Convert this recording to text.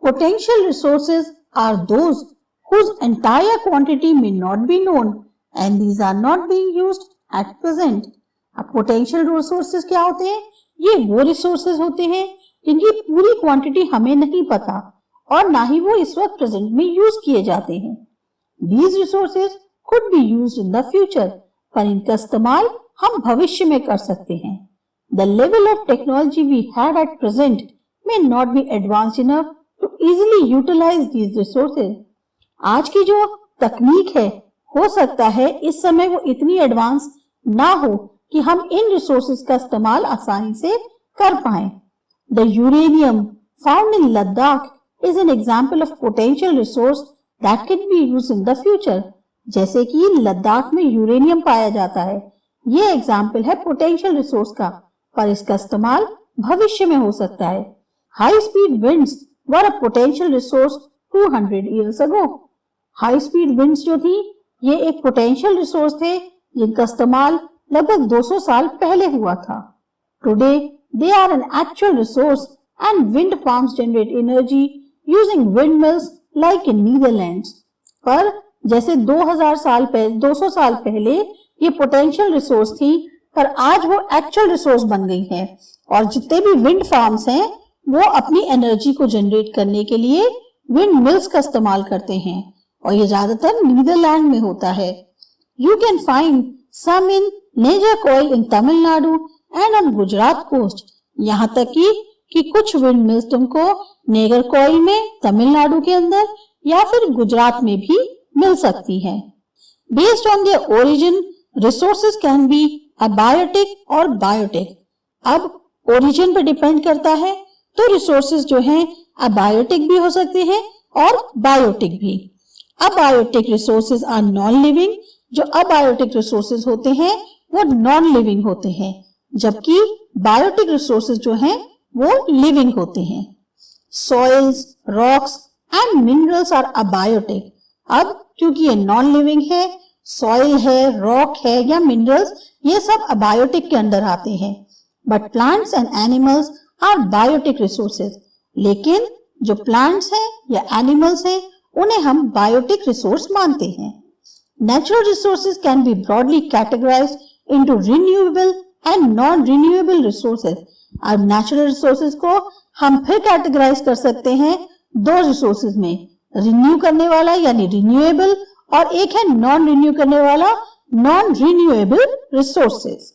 Potential resources are those whose entire quantity may not be known and these are not being used at present. अब potential resources क्या होते हैं? ये वो resources होते हैं जिनकी पूरी क्वांटिटी हमें नहीं पता और ना ही वो इस वक्त प्रेजेंट में यूज किए जाते हैं. These resources could be used in the future, पर इनका इस्तेमाल हम भविष्य में कर सकते हैं. The level of technology we have at present may not be advanced enough to easily utilize these resources. आज की जो तकनीक है हो सकता है इस समय वो इतनी एडवांस ना हो कि हम इन रिसोर्सेज का इस्तेमाल आसानी से कर पाएं. The uranium found in Ladakh is an example of potential resource that can be used in the future. जैसे कि लद्दाख में यूरेनियम पाया जाता है, ये एग्जाम्पल है पोटेंशियल रिसोर्स का, पर इसका इस्तेमाल भविष्य में हो सकता है. High speed winds were a potential resource 200 years ago. High speed winds जो थी ये एक पोटेंशियल रिसोर्स थे जिनका इस्तेमाल लगभग 200 साल पहले हुआ था. Today they are an actual resource and wind farms generate energy using windmills like in Netherlands. पर जैसे 200 साल पहले ये पोटेंशियल रिसोर्स थी, पर आज वो एक्चुअल रिसोर्स बन गई है और जितने भी विंड फार्म्स हैं वो अपनी एनर्जी को जनरेट करने के लिए विंड मिल्स का इस्तेमाल करते हैं और ये ज्यादातर नीदरलैंड में होता है. You can find some in Nagercoil in Tamil Nadu and on Gujarat coast. यहाँ तक कि कुछ विंड मिल्स तुमको नेगरकोइल में तमिलनाडु के अंदर या फिर गुजरात में भी मिल सकती है. Based on their origin resources can be abiotic और बायोटिक. अब ओरिजिन पर डिपेंड करता है तो रिसोर्सेज जो हैं अबायोटिक भी हो सकते हैं और बायोटिक भी. Abiotic resources are non living. जो अबायोटिक रिसोर्सेज होते हैं वो नॉन लिविंग होते हैं, जबकि बायोटिक रिसोर्सेज जो हैं वो लिविंग होते हैं. Soils, rocks and minerals are abiotic. अब क्योंकि ये नॉन लिविंग है, सॉइल है, रॉक है या मिनरल्स, ये सब अबायोटिक के अंदर आते हैं. But plants and animals are biotic resources. लेकिन जो प्लांट्स हैं या एनिमल्स हैं उन्हें हम बायोटिक रिसोर्स मानते हैं. Natural resources can be broadly categorised into renewable and non renewable resources. अब नेचुरल रिसोर्सेज को हम फिर कैटेगराइज कर सकते हैं दो रिसोर्सेज में, रिन्यू करने वाला यानी रिन्यूएबल और एक है नॉन रिन्यू करने वाला नॉन रिन्यूएबल रिसोर्सेज.